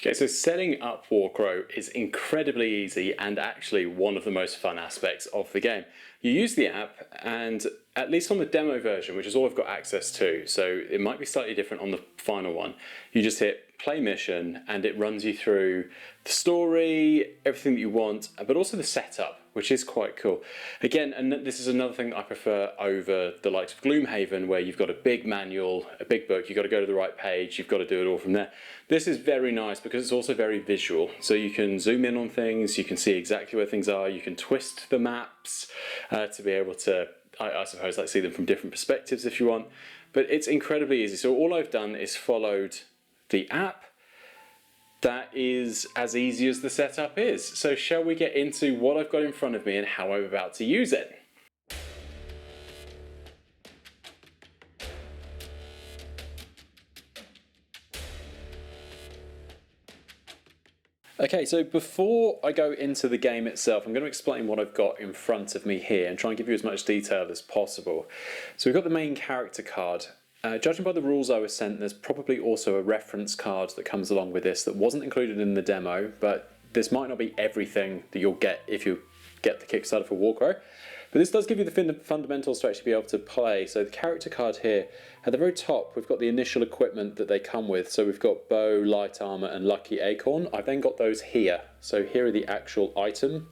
Okay, so setting up Warcrow is incredibly easy and actually one of the most fun aspects of the game. You use the app, and at least on the demo version, which is all I've got access to, so it might be slightly different on the final one, you just hit play mission and it runs you through the story, everything that you want, but also the setup, which is quite cool. Again, and this is another thing that I prefer over the likes of Gloomhaven, where you've got a big manual, a big book, you've got to go to the right page, you've got to do it all from there. This is very nice because it's also very visual. So you can zoom in on things, you can see exactly where things are, you can twist the maps to be able to, I suppose, like see them from different perspectives if you want. But it's incredibly easy. So all I've done is followed the app. That is as easy as the setup is. So shall we get into what I've got in front of me and how I'm about to use it? Okay, so before I go into the game itself, I'm going to explain what I've got in front of me here and try and give you as much detail as possible. So we've got the main character card. Judging by the rules I was sent, there's probably also a reference card that comes along with this that wasn't included in the demo, but this might not be everything that you'll get if you get the Kickstarter for Warcrow. But this does give you the fundamentals to actually be able to play. So the character card here, at the very top, we've got the initial equipment that they come with. So we've got bow, light armor, and lucky acorn. I've then got those here. So here are the actual item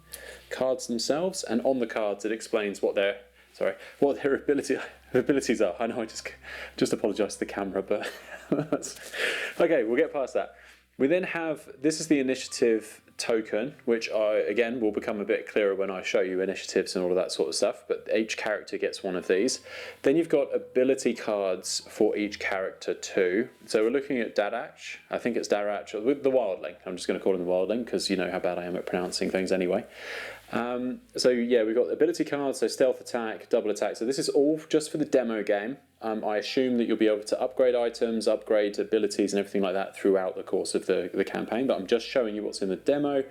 cards themselves, and on the cards it explains what their abilities are. I know I just apologise to the camera, but okay, we'll get past that. We then have, this is the initiative token, which again will become a bit clearer when I show you initiatives and all of that sort of stuff, but each character gets one of these. Then you've got ability cards for each character too. So we're looking at Dadach, I think it's Darach, the Wildling. I'm just going to call him the Wildling because you know how bad I am at pronouncing things anyway. So yeah, we've got ability cards, so stealth attack, double attack. So this is all just for the demo game. I assume that you'll be able to upgrade items, upgrade abilities and everything like that throughout the course of the campaign, but I'm just showing you what's in the demo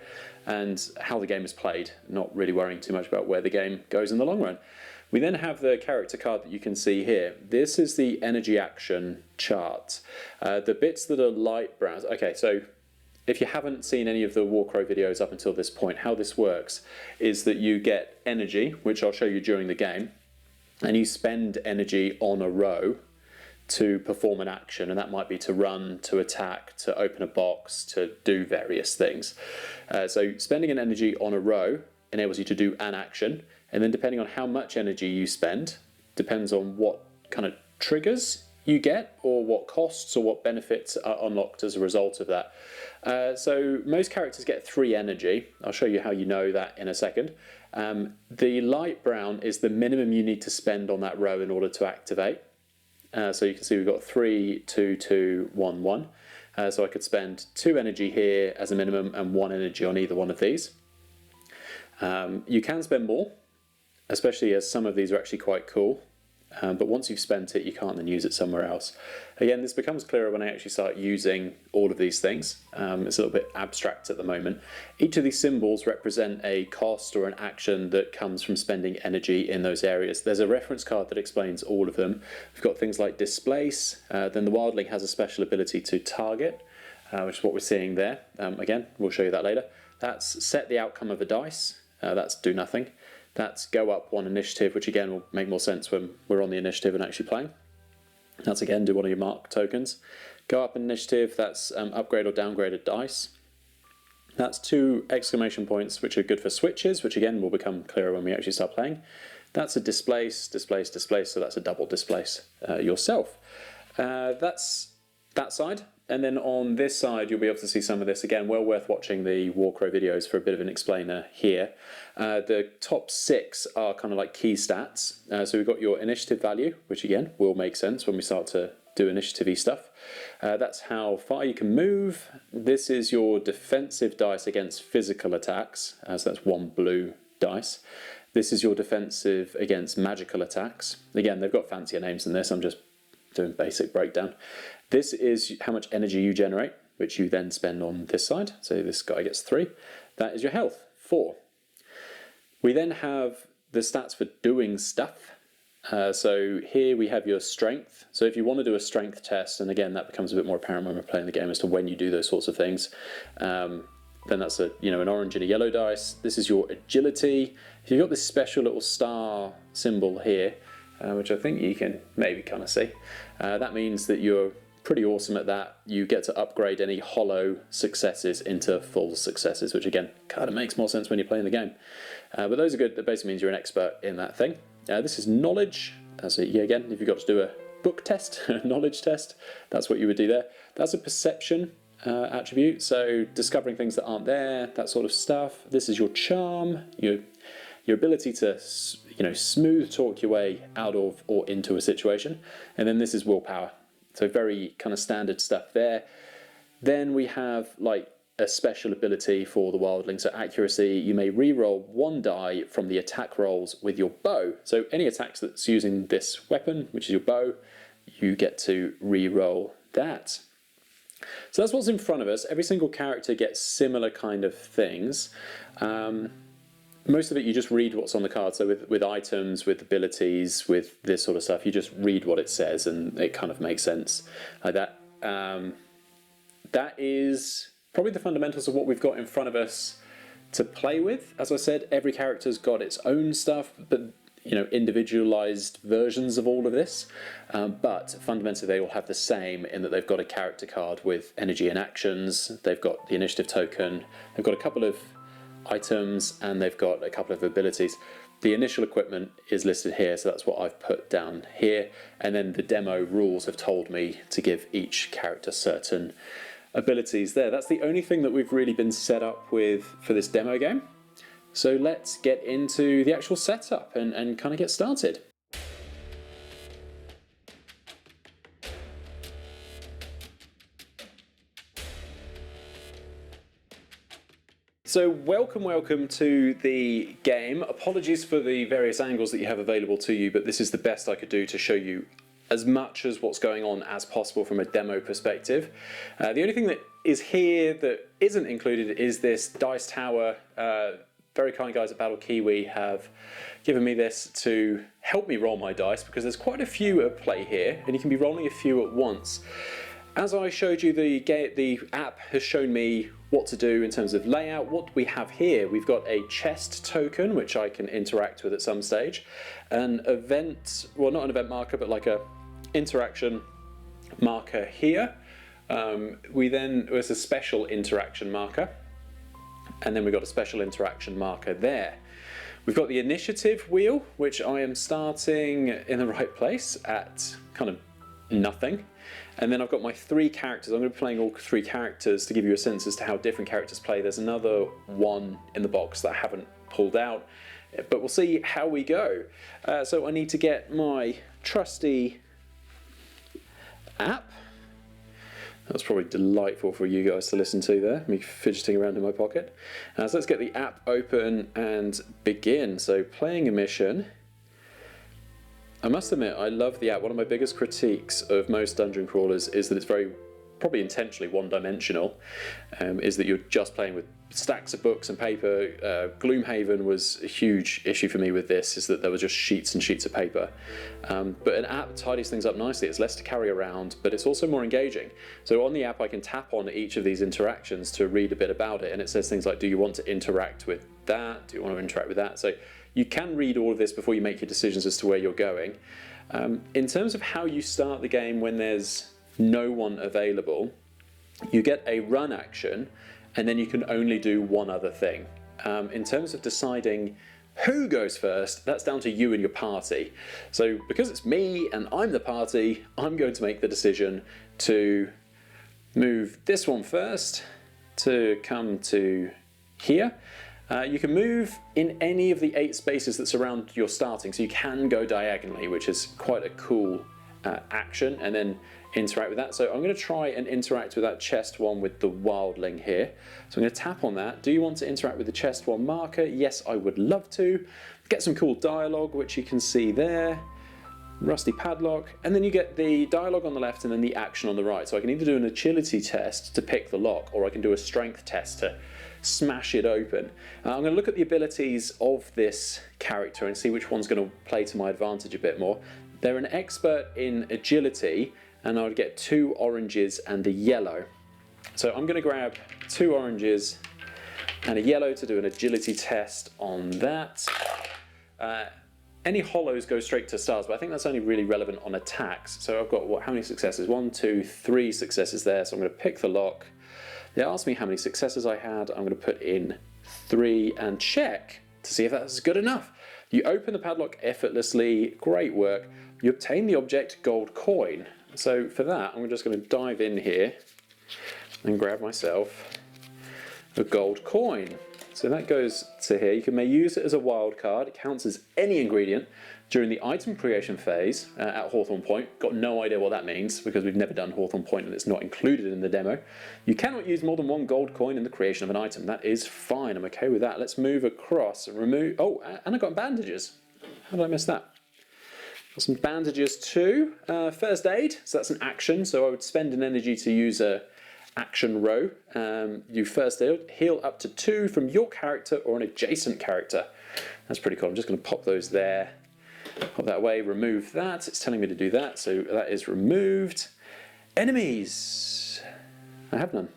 and how the game is played, not really worrying too much about where the game goes in the long run. We then have the character card that you can see here. This is the energy action chart. The bits that are light brown, okay, so if you haven't seen any of the Warcrow videos up until this point, how this works is that you get energy, which I'll show you during the game, and you spend energy on a row to perform an action, and that might be to run, to attack, to open a box, to do various things. So spending an energy on a row enables you to do an action, and then depending on how much energy you spend, depends on what kind of triggers you get, or what costs or what benefits are unlocked as a result of that. So most characters get 3 energy. I'll show you how you know that in a second. The light brown is the minimum you need to spend on that row in order to activate. So you can see we've got 3, 2, 2, 1, 1. So I could spend 2 energy here as a minimum and 1 energy on either one of these. You can spend more, especially as some of these are actually quite cool. But once you've spent it, you can't then use it somewhere else. Again, this becomes clearer when I actually start using all of these things. It's a little bit abstract at the moment. Each of these symbols represent a cost or an action that comes from spending energy in those areas. There's a reference card that explains all of them. We've got things like displace, then the Wildling has a special ability to target, which is what we're seeing there. Again, we'll show you that later. That's set the outcome of a dice, that's do nothing. That's go up 1 initiative, which again will make more sense when we're on the initiative and actually playing. That's again, do one of your mark tokens. Go up an initiative, that's upgrade or downgrade a dice. That's 2 exclamation points, which are good for switches, which again will become clearer when we actually start playing. That's a displace, displace, displace, so that's a double displace yourself. That's that side. And then on this side, you'll be able to see some of this. Again, well worth watching the Warcrow videos for a bit of an explainer here. The top 6 are kind of like key stats. So we've got your initiative value, which again will make sense when we start to do initiative-y stuff. That's how far you can move. This is your defensive dice against physical attacks. So that's 1 blue dice. This is your defensive against magical attacks. Again, they've got fancier names than this. I'm just doing basic breakdown. This is how much energy you generate, which you then spend on this side. So this guy gets 3. That is your health, 4. We then have the stats for doing stuff. So here we have your strength. So if you want to do a strength test, and again that becomes a bit more apparent when we're playing the game as to when you do those sorts of things, then that's an orange and a yellow dice. This is your agility. If you've got this special little star symbol here, which I think you can maybe kind of see, that means that you're pretty awesome at that. You get to upgrade any hollow successes into full successes, which again kind of makes more sense when you're playing the game. But those are good. That basically means you're an expert in that thing. This is knowledge. So yeah, again, if you've got to do a book test, a knowledge test, that's what you would do there. That's a perception attribute, so discovering things that aren't there, that sort of stuff. This is your charm, your ability to smooth talk your way out of or into a situation. And then this is willpower. So very kind of standard stuff there. Then we have like a special ability for the wildling. So accuracy, you may re-roll 1 die from the attack rolls with your bow. So any attacks that's using this weapon, which is your bow, you get to re-roll that. So that's what's in front of us. Every single character gets similar kind of things. Most of it you just read what's on the card. So with items, with abilities, with this sort of stuff, you just read what it says and it kind of makes sense like that. That is probably the fundamentals of what we've got in front of us to play with. As I said, every character's got its own stuff, but individualized versions of all of this. But fundamentally they all have the same in that they've got a character card with energy and actions, they've got the initiative token, they've got a couple of items, and they've got a couple of abilities. The initial equipment is listed here, so that's what I've put down here. And then the demo rules have told me to give each character certain abilities there. That's the only thing that we've really been set up with for this demo game. So let's get into the actual setup and kind of get started. So welcome to the game. Apologies for the various angles that you have available to you, but this is the best I could do to show you as much as what's going on as possible from a demo perspective. The only thing that is here that isn't included is this dice tower. Very kind guys at Battle Kiwi have given me this to help me roll my dice, because there's quite a few at play here and you can be rolling a few at once. As I showed you, the app has shown me what to do in terms of layout. What we have here, we've got a chest token which I can interact with at some stage, an event, well not an event marker but like a interaction marker here. There's a special interaction marker, and then we've got a special interaction marker there. We've got the initiative wheel, which I am starting in the right place at kind of nothing. And then I've got my 3 characters. I'm going to be playing all 3 characters to give you a sense as to how different characters play. There's another one in the box that I haven't pulled out, but we'll see how we go. So I need to get my trusty app. That was probably delightful for you guys to listen to there, me fidgeting around in my pocket. So let's get the app open and begin. So playing a mission. I must admit, I love the app. One of my biggest critiques of most dungeon crawlers is that it's very, probably intentionally one-dimensional, is that you're just playing with stacks of books and paper. Gloomhaven was a huge issue for me with this, is that there were just sheets and sheets of paper. But an app tidies things up nicely. It's less to carry around, but it's also more engaging. So on the app I can tap on each of these interactions to read a bit about it, and it says things like, do you want to interact with that? Do you want to interact with that? So you can read all of this before you make your decisions as to where you're going. In terms of how you start the game when there's no one available, you get a run action, and then you can only do one other thing. In terms of deciding who goes first, that's down to you and your party. So because it's me and I'm the party, I'm going to make the decision to move this one first to come to here. You can move in any of the 8 spaces that surround your starting, so you can go diagonally, which is quite a cool action, and then interact with that. So I'm going to try and interact with that chest one with the wildling here. So I'm going to tap on that. Do you want to interact with the chest one marker? Yes, I would love to. Get some cool dialogue, which you can see there. Rusty padlock, and then you get the dialogue on the left and then the action on the right. So I can either do an agility test to pick the lock, or I can do a strength test to smash it open. I'm going to look at the abilities of this character and see which one's going to play to my advantage a bit more. They're an expert in agility, and I would get 2 oranges and a yellow. So I'm going to grab 2 oranges and a yellow to do an agility test on that. Any hollows go straight to stars, but I think that's only really relevant on attacks. So I've got how many successes? 1, 2, 3 successes there. So I'm going to pick the lock. They asked me how many successes I had. I'm going to put in 3 and check to see if that's good enough. You open the padlock effortlessly. Great work. You obtain the object gold coin. So for that, I'm just going to dive in here and grab myself a gold coin. So that goes to here. You may use it as a wild card. It counts as any ingredient during the item creation phase at Hawthorne Point. Got no idea what that means because we've never done Hawthorne Point and it's not included in the demo. You cannot use more than 1 gold coin in the creation of an item. That is fine. I'm okay with that. Let's move across and remove. Oh, and I got bandages. How did I miss that? Got some bandages too. First aid. So that's an action. So I would spend an energy to use a action row. You first heal up to 2 from your character or an adjacent character. That's pretty cool. I'm just going to pop those there. Pop that away, remove that. It's telling me to do that, so that is removed. Enemies. I have none.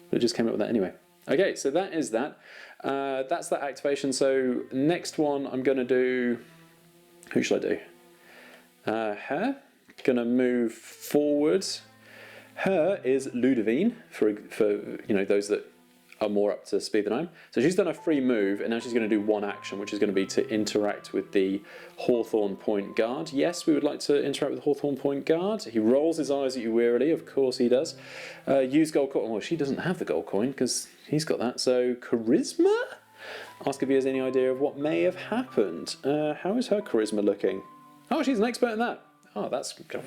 But it just came up with that anyway. Okay, so that is that. That's that activation. So next one I'm going to do... Who should I do? Her. Going to move forward. Her is Ludovine, for you know, those that are more up to speed than I am. So she's done a free move, and now she's going to do 1 action, which is going to be to interact with the Hawthorne Point guard. Yes, we would like to interact with the Hawthorne Point guard. He rolls his eyes at you wearily, of course he does. Use gold coin. Well, she doesn't have the gold coin because he's got that. So charisma? Ask if he has any idea of what may have happened. How is her charisma looking? Oh, she's an expert in that. Oh,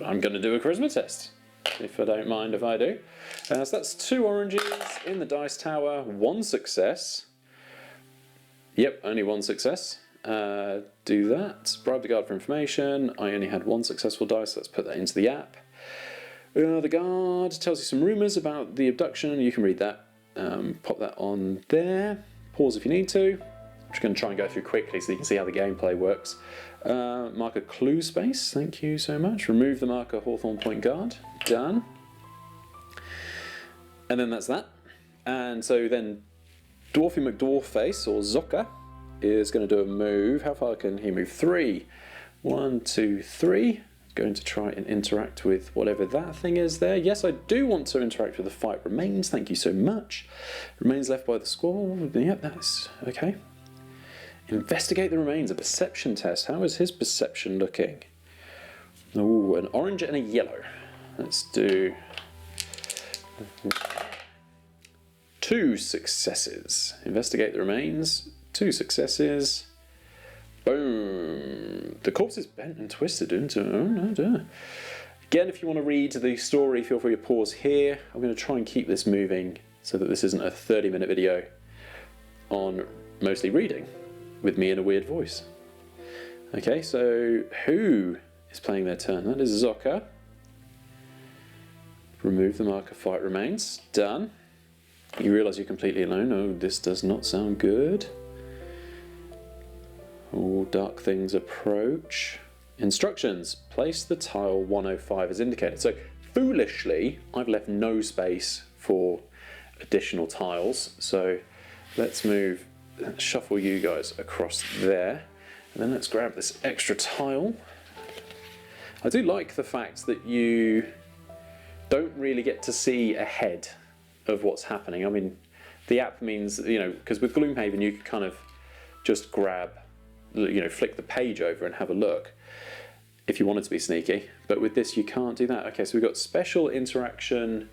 I'm going to do a charisma test, if I don't mind if I do. So that's 2 oranges in the dice tower, 1 success. Yep, only 1 success. Do that. Bribe the guard for information. I only had 1 successful dice, let's put that into the app. The guard tells you some rumours about the abduction, you can read that. Pop that on there. Pause if you need to. I'm just going to try and go through quickly so you can see how the gameplay works. Mark a clue space, thank you so much. Remove the marker Hawthorne Point guard. Done. And then that's that. And so then Dwarfy McDwarfface, or Zocca, is going to do a move. How far can he move? 3. 1, 2, 3. Going to try and interact with whatever that thing is there. Yes, I do want to interact with the fight remains. Thank you so much. Remains left by the squall. Yep, that's okay. Investigate the remains, a perception test. How is his perception looking? Oh, an orange and a yellow. Let's do 2 successes. Investigate the remains, 2 successes. Boom. The corpse is bent and twisted into... Oh, no, dear. Again, if you want to read the story, feel free to pause here. I'm going to try and keep this moving so that this isn't a 30-minute video on mostly reading with me in a weird voice. Okay, so who is playing their turn? That is Zocca. Remove the marker, fight remains. Done. You realise you're completely alone. Oh, this does not sound good. All dark things approach. Instructions. Place the tile 105 as indicated. So foolishly, I've left no space for additional tiles. So let's shuffle you guys across there. And then let's grab this extra tile. I do like the fact that you don't really get to see ahead of what's happening. I mean, the app means, you know, because with Gloomhaven you could kind of just grab, you know, flick the page over and have a look if you wanted to be sneaky, but with this you can't do that. Okay, so we've got special interaction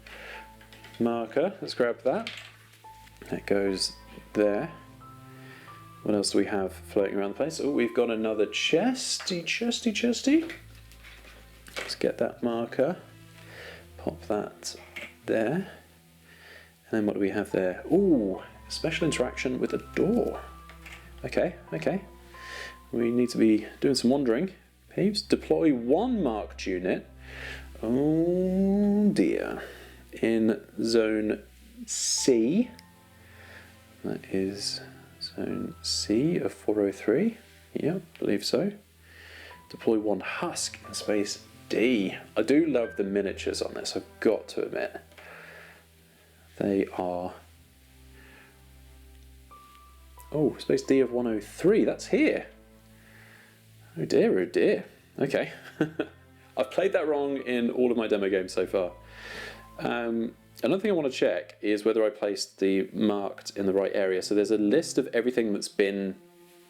marker. Let's grab that. That goes there. What else do we have floating around the place? Oh, we've got another chesty. Let's get that marker. Pop that there. And then what do we have there? Ooh, special interaction with a door. Okay. We need to be doing some wandering. Peeps, deploy 1 marked unit. Oh dear. In zone C. That is zone C of 403. Yeah, believe so. Deploy 1 husk in space D. I do love the miniatures on this, I've got to admit. They are... Oh, space D of 103, that's here. Oh dear, oh dear. Okay. I've played that wrong in all of my demo games so far. Another thing I want to check is whether I placed the marked in the right area. So there's a list of everything that's been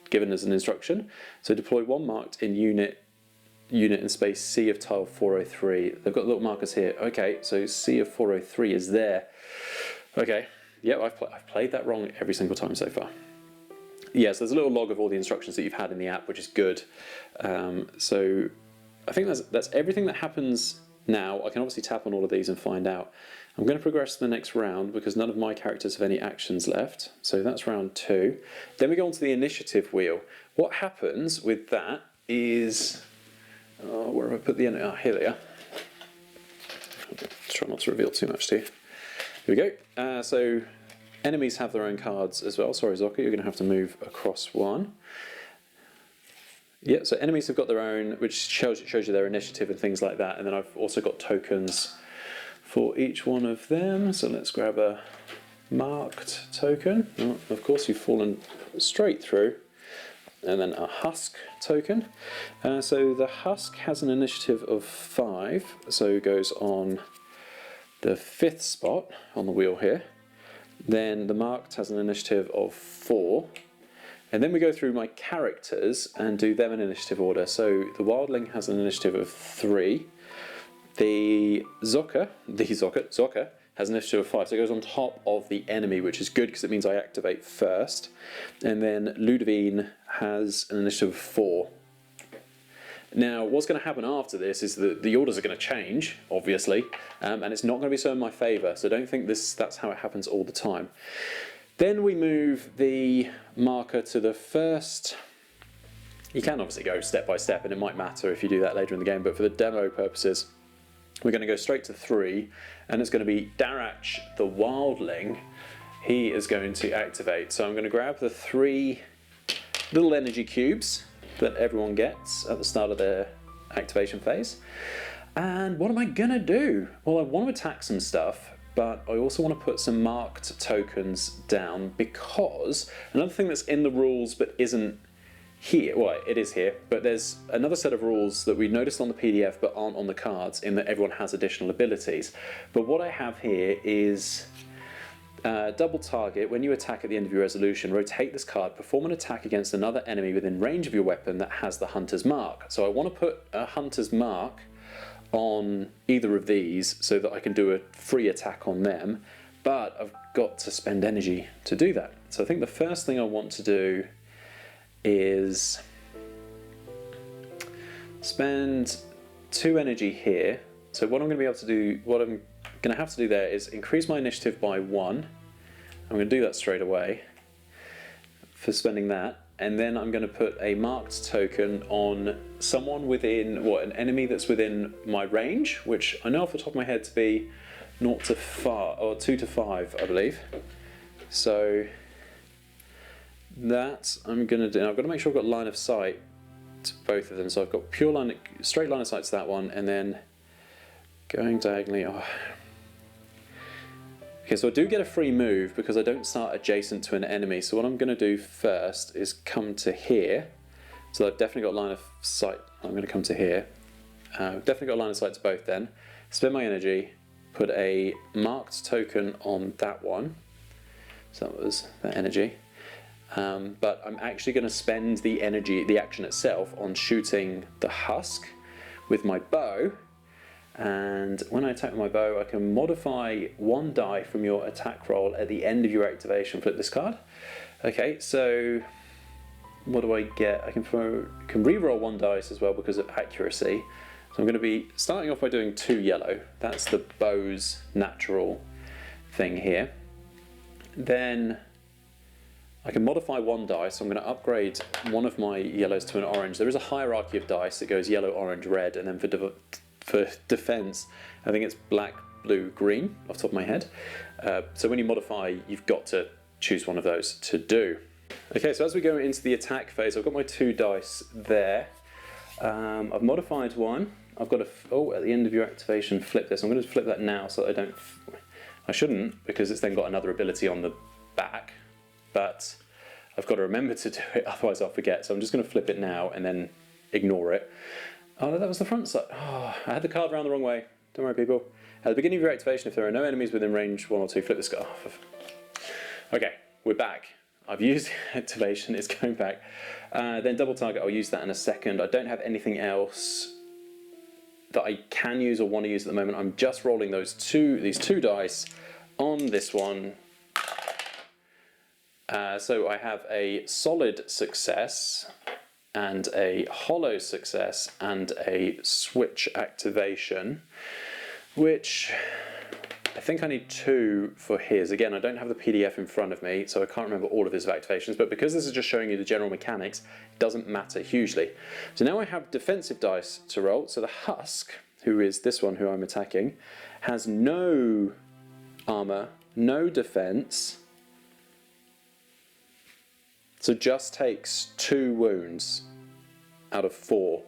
given as an instruction. So deploy 1 marked in unit in space C of tile 403. They've got little markers here. Okay, so C of 403 is there. Okay, yeah, I've played that wrong every single time so far. Yes, there's a little log of all the instructions that you've had in the app, which is good. So I think that's everything that happens now. I can obviously tap on all of these and find out. I'm going to progress to the next round because none of my characters have any actions left. So that's round 2. Then we go on to the initiative wheel. What happens with that is... where have I put the... here they are. Try not to reveal too much to you. Here we go. So enemies have their own cards as well. Sorry, Zoka, you're going to have to move across one. Yeah, so enemies have got their own, which shows you their initiative and things like that. And then I've also got tokens for each one of them. So let's grab a marked token. Oh, of course, you've fallen straight through. And then a husk token. So the husk has an initiative of 5, so it goes on the 5th spot on the wheel here. Then the marked has an initiative of 4. And then we go through my characters and do them in initiative order. So the wildling has an initiative of 3. The Zoka has an initiative of 5, so it goes on top of the enemy, which is good because it means I activate first. And then Ludovine has an initiative of 4. Now, what's going to happen after this is that the orders are going to change, obviously, and it's not going to be so in my favour, so don't think that's how it happens all the time. Then we move the marker to the first. You can obviously go step by step, and it might matter if you do that later in the game, but for the demo purposes, we're going to go straight to 3, and it's going to be Darach the Wildling. He is going to activate. So I'm going to grab the 3 little energy cubes that everyone gets at the start of their activation phase. And what am I going to do? Well, I want to attack some stuff, but I also want to put some marked tokens down because another thing that's in the rules but isn't here, well, it is here, but there's another set of rules that we noticed on the PDF but aren't on the cards in that everyone has additional abilities. But what I have here is double target. When you attack at the end of your resolution, rotate this card, perform an attack against another enemy within range of your weapon that has the Hunter's Mark. So I want to put a Hunter's Mark on either of these so that I can do a free attack on them, but I've got to spend energy to do that. So I think the first thing I want to do is spend 2 energy here. So what I'm going to be able to do, what I'm going to have to do there is increase my initiative by 1. I'm going to do that straight away for spending that, and then I'm going to put a marked token on someone within, an enemy that's within my range, which I know off the top of my head to be 0 to 5, or 2 to 5, I believe. So that I'm going to do. I've got to make sure I've got line of sight to both of them. So I've got straight line of sight to that one, and then going diagonally. Oh. Okay, so I do get a free move because I don't start adjacent to an enemy. So what I'm going to do first is come to here. So I've definitely got line of sight. I'm going to come to here. Definitely got line of sight to both then. Spend my energy, put a marked token on that one. So that was that energy. But I'm actually going to spend the energy, the action itself, on shooting the husk with my bow. And when I attack with my bow, I can modify 1 die from your attack roll at the end of your activation. Flip this card. Okay, so what do I get? I can re-roll 1 dice as well because of accuracy. So I'm going to be starting off by doing 2 yellow. That's the bow's natural thing here. Then I can modify 1 die, so I'm going to upgrade one of my yellows to an orange. There is a hierarchy of dice that goes yellow, orange, red, and then for defense, I think it's black, blue, green, off the top of my head. So when you modify, you've got to choose one of those to do. Okay, so as we go into the attack phase, I've got my 2 dice there. I've modified one. I've got at the end of your activation, flip this. I'm going to flip that now so that I shouldn't, because it's then got another ability on the back, but I've got to remember to do it, otherwise I'll forget. So I'm just going to flip it now and then ignore it. Oh, no, that was the front side. Oh, I had the card around the wrong way. Don't worry, people. At the beginning of your activation, if there are no enemies within range 1 or 2, flip this card. Okay, we're back. I've used activation, it's going back. Then double target, I'll use that in a second. I don't have anything else that I can use or want to use at the moment. I'm just rolling these 2 dice on this one. So I have a solid success and a hollow success and a switch activation, which I think I need 2 for his. Again, I don't have the PDF in front of me, so I can't remember all of his activations, but because this is just showing you the general mechanics, it doesn't matter hugely. So now I have defensive dice to roll. So the Husk, who is this one who I'm attacking, has no armor, no defense, so just takes 2 wounds out of 4.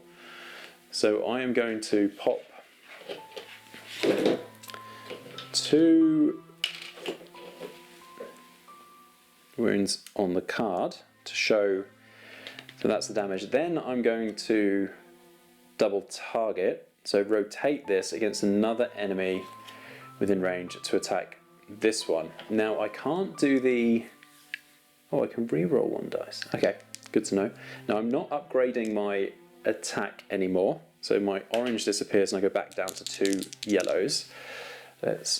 So I am going to pop 2 wounds on the card to show that that's the damage. Then I'm going to double target, so rotate this against another enemy within range to attack this one. Now I can't do the... Oh, I can re-roll 1 dice. Okay, good to know. Now I'm not upgrading my attack anymore, so my orange disappears and I go back down to 2 yellows. Let's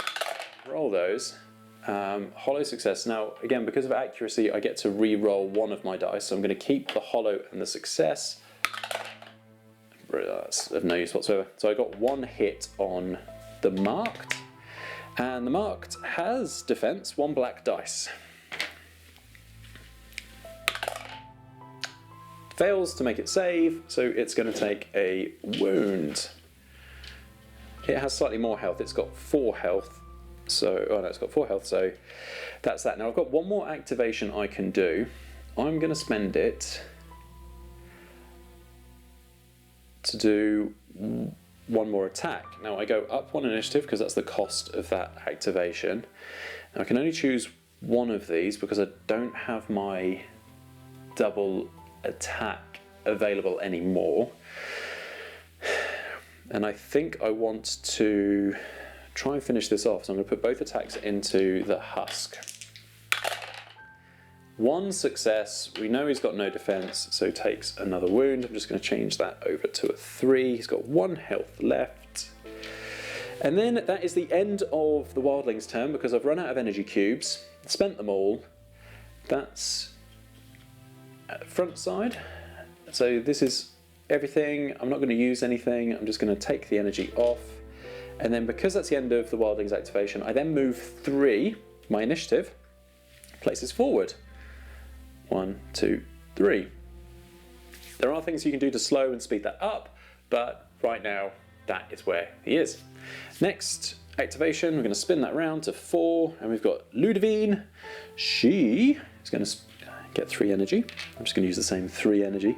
roll those. Hollow success. Now, again, because of accuracy, I get to re-roll 1 of my dice, so I'm going to keep the hollow and the success. That's of no use whatsoever. So I got 1 hit on the marked, and the marked has defense, 1 black dice. Fails to make it save, so it's going to take a wound. It has slightly more health. It's got 4 health. So, oh no, it's got 4 health, so that's that. Now I've got 1 more activation I can do. I'm going to spend it to do 1 more attack. Now I go up 1 initiative because that's the cost of that activation. Now I can only choose 1 of these because I don't have my double attack available anymore. And I think I want to try and finish this off, so I'm going to put both attacks into the Husk. 1 success, we know he's got no defense, so takes another wound. I'm just going to change that over to a 3. He's got 1 health left. And then that is the end of the wildling's turn because I've run out of energy cubes, spent them all. That's front side. So this is everything. I'm not going to use anything. I'm just going to take the energy off. And then because that's the end of the wildling's activation, I then move 3, my initiative, places forward. 1, 2, 3. There are things you can do to slow and speed that up, but right now that is where he is. Next activation, we're going to spin that round to 4, and we've got Ludovine. She is going to get 3 energy. I'm just going to use the same 3 energy.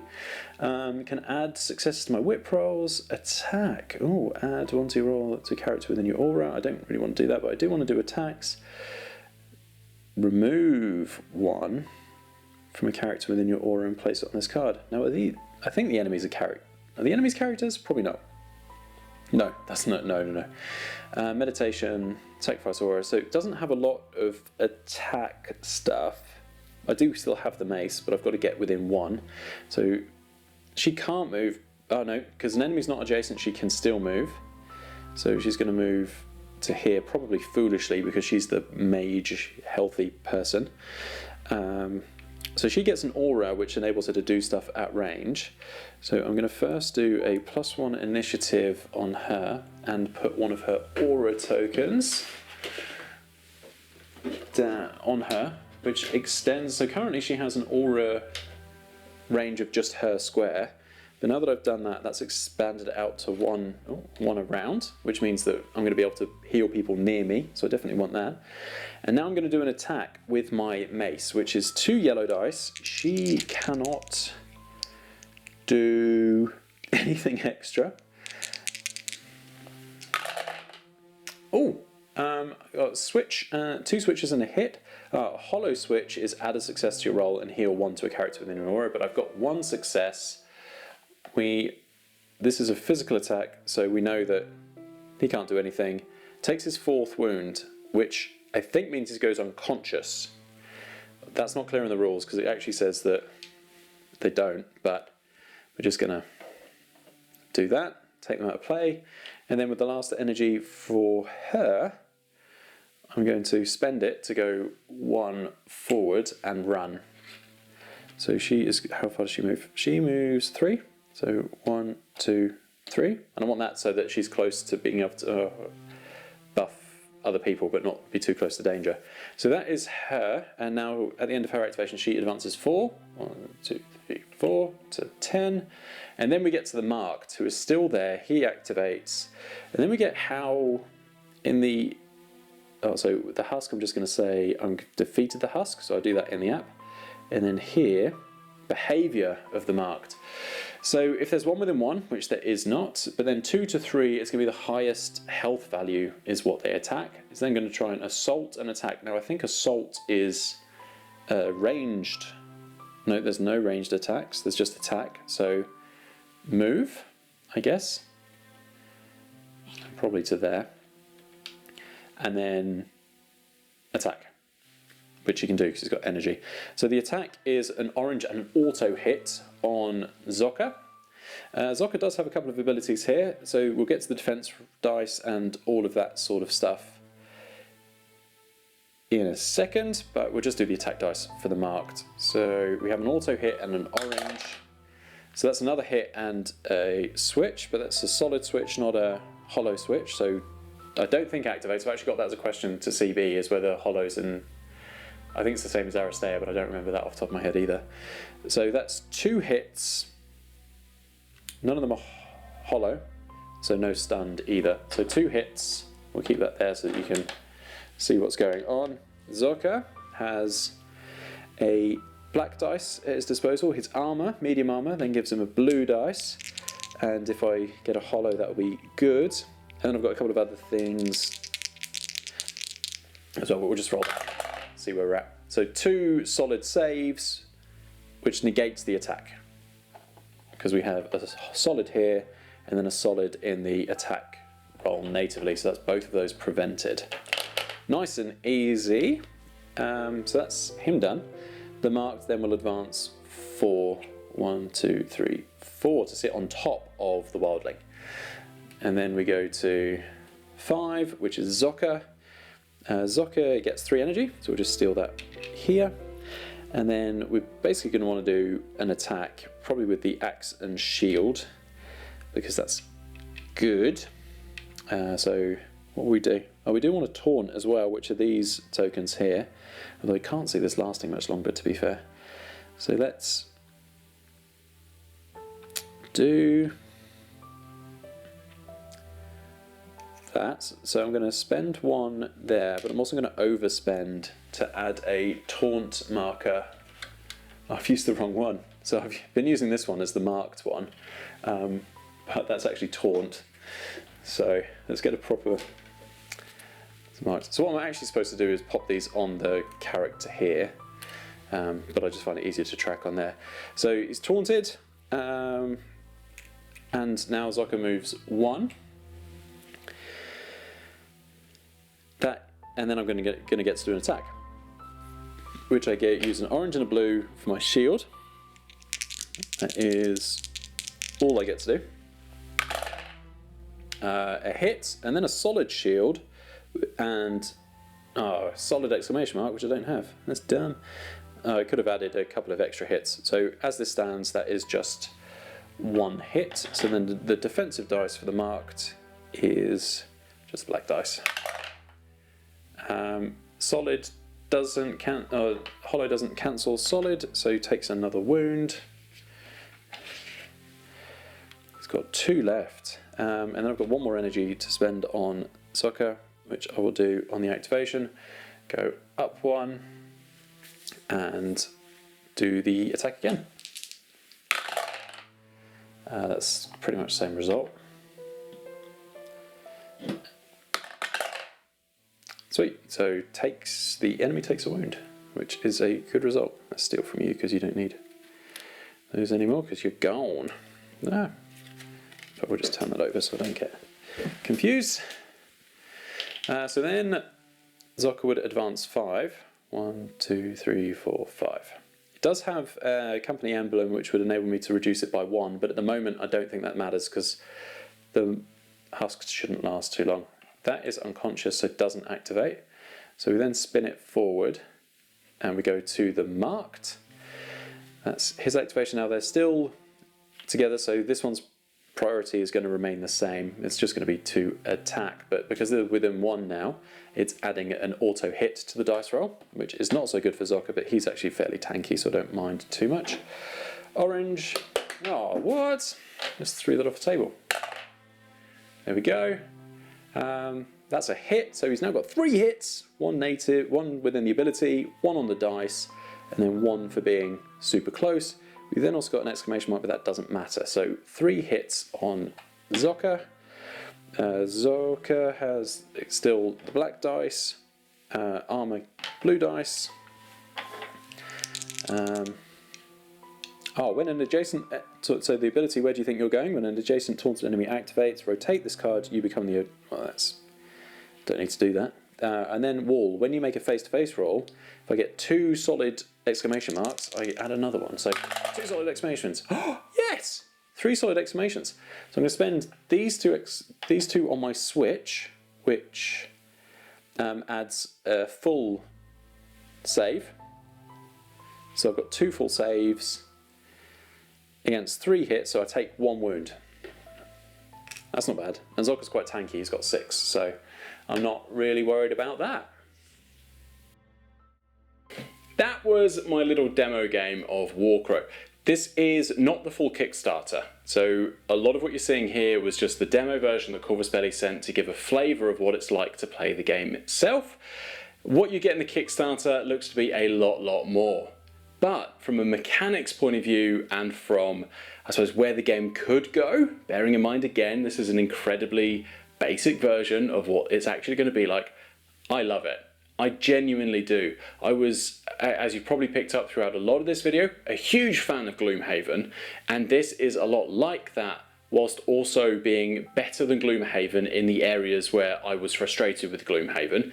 Can add successes to my whip rolls. Attack. Oh, add 1 to roll to a character within your aura. I don't really want to do that, but I do want to do attacks. Remove 1 from a character within your aura and place it on this card. Now, I think the enemies are characters. Are the enemies characters? Probably not. No, that's not. No. Meditation, sacrifice aura. So it doesn't have a lot of attack stuff. I do still have the mace, but I've got to get within 1. So she can't move. Oh no, because an enemy's not adjacent, she can still move. So she's going to move to here, probably foolishly, because she's the mage, healthy person. So she gets an aura, which enables her to do stuff at range. So I'm going to first do a +1 initiative on her and put 1 of her aura tokens down on her, which extends. So currently she has an aura range of just her square. But now that I've done that, that's expanded it out to one around, which means that I'm going to be able to heal people near me, so I definitely want that. And now I'm going to do an attack with my mace, which is 2 yellow dice. She cannot do anything extra. Oh, got switch, 2 switches and a hit. Hollow switch is add a success to your roll and heal 1 to a character within an aura, but I've got 1 success. This is a physical attack, so we know that he can't do anything. Takes his 4th wound, which I think means he goes unconscious. That's not clear in the rules because it actually says that they don't, but we're just going to do that, take them out of play, and then with the last energy for her, I'm going to spend it to go 1 forward and run. So she is, how far does she move? She moves 3. So 1, 2, 3. And I want that so that she's close to being able to buff other people but not be too close to danger. So that is her, and now at the end of her activation she advances 4. 1, 2, 3, 4 to 10. And then we get to the Marked, who is still there. He activates. And then we get how in the... Oh, so the Husk, I'm just going to say I've defeated the Husk, so I do that in the app. And then here, behaviour of the Marked. So if there's 1 within 1, which there is not, but then 2 to 3, it's going to be the highest health value is what they attack. It's then going to try and assault and attack. Now I think assault is ranged. No, there's no ranged attacks, there's just attack. So move, I guess, probably to there. And then attack, which you can do because it's got energy. So the attack is an orange and an auto hit on Zocca. Zocca does have a couple of abilities here, so we'll get to the defense dice and all of that sort of stuff in a second, but we'll just do the attack dice for the Marked. So we have an auto hit and an orange. So that's another hit and a switch, but that's a solid switch, not a hollow switch. So I don't think activates. I've actually got that as a question to CB, is whether hollows and I think it's the same as Aristea, but I don't remember that off the top of my head either. So that's 2 hits. None of them are hollow, so no stunned either. So 2 hits. We'll keep that there so that you can see what's going on. Zocca has a black dice at his disposal. His armor, medium armor, then gives him a blue dice. And if I get a hollow, that'll be good. And then I've got a couple of other things as well, but we'll just roll that. See where we're at. So 2 solid saves, which negates the attack, because we have a solid here and then a solid in the attack roll natively, so that's both of those prevented. Nice and easy. So that's him done. The Marked then will advance 4, 1, 2, 3, 4 to sit on top of the wildling. And then we go to 5, which is Zocca. Zocca gets 3 energy, so we'll just steal that here. And then we're basically going to want to do an attack, probably with the axe and shield, because that's good. So what will we do? Oh, we do want to taunt as well, which are these tokens here. Although I can't see this lasting much longer, to be fair. So let's do that. So I'm going to spend 1 there, but I'm also going to overspend to add a taunt marker. Oh, I've used the wrong one. So I've been using this one as the Marked one, but that's actually taunt. So let's get a proper Marked. So what I'm actually supposed to do is pop these on the character here, but I just find it easier to track on there. So he's taunted, and now Zocca moves 1. And then I'm going to get to do an attack, which I use an orange and a blue for my shield. That is all I get to do. A hit, and then a solid shield, and a solid exclamation mark, which I don't have. That's dumb. I could have added a couple of extra hits. So as this stands, that is just 1 hit. So then the defensive dice for the Marked is just black dice. Solid doesn't hollow doesn't cancel solid, so he takes another wound. got 2 left, and then I've got 1 more energy to spend on Soccer, which I will do on the activation. Go up 1 and do the attack again. That's pretty much the same result. Sweet, so the enemy takes a wound, which is a good result. Let's steal from you because you don't need those anymore because you're gone. No. But we'll just turn that over so I don't get confused. So then Zoka would advance 5. 1, 2, 3, 4, 5. It does have a company emblem which would enable me to reduce it by 1, but at the moment I don't think that matters because the husks shouldn't last too long. That is unconscious, so it doesn't activate. So we then spin it forward and we go to the marked. That's his activation now. They're still together, so this one's priority is going to remain the same. It's just going to be to attack, but because they're within 1 now, it's adding an auto hit to the dice roll, which is not so good for Zoka, but he's actually fairly tanky, so I don't mind too much. Orange. Oh, what? Just threw that off the table. There we go. That's a hit, so he's now got 3 hits, 1 native, 1 within the ability, 1 on the dice, and then 1 for being super close. We then also got an exclamation mark, but that doesn't matter. So 3 hits on Zoka. Zoka has still the black dice, armor blue dice. When an adjacent, so the ability, where do you think you're going? When an adjacent taunted enemy activates, rotate this card, you become the, don't need to do that. And then wall, when you make a face-to-face roll, if I get 2 solid exclamation marks, I add another one. So 2 solid exclamations. Oh, yes! 3 solid exclamations. So I'm going to spend these two on my switch, which adds a full save. So I've got 2 full saves against 3 hits, so I take 1 wound. That's not bad. And Zoka's quite tanky, he's got 6, so I'm not really worried about that. That was my little demo game of Warcrow. This is not the full Kickstarter, so a lot of what you're seeing here was just the demo version that Corvus Belli sent to give a flavour of what it's like to play the game itself. What you get in the Kickstarter looks to be a lot more. But from a mechanics point of view and from, I suppose, where the game could go, bearing in mind again, this is an incredibly basic version of what it's actually going to be like, I love it. I genuinely do. I was, as you probably picked up throughout a lot of this video, a huge fan of Gloomhaven, and this is a lot like that, whilst also being better than Gloomhaven in the areas where I was frustrated with Gloomhaven.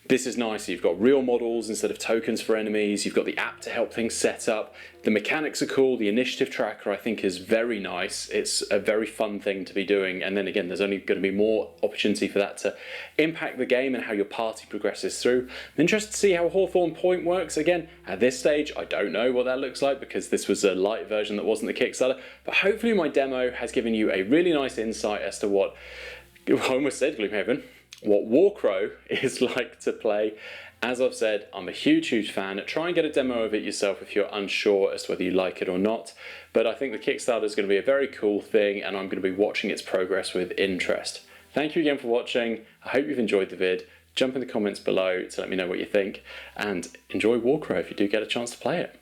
This is nice. You've got real models instead of tokens for enemies. You've got the app to help things set up. The mechanics are cool. The initiative tracker I think is very nice. It's a very fun thing to be doing. And then again, there's only going to be more opportunity for that to impact the game and how your party progresses through. I'm interested to see how Hawthorne Point works. Again, at this stage, I don't know what that looks like because this was a light version that wasn't the Kickstarter. But hopefully my demo has given you a really nice insight as to what, I almost said Gloomhaven, what Warcrow is like to play. As I've said, I'm a huge fan. Try and get a demo of it yourself if you're unsure as to whether you like it or not. But I think the Kickstarter is going to be a very cool thing and I'm going to be watching its progress with interest. Thank you again for watching. I hope you've enjoyed the vid. Jump in the comments below to let me know what you think and enjoy Warcrow if you do get a chance to play it.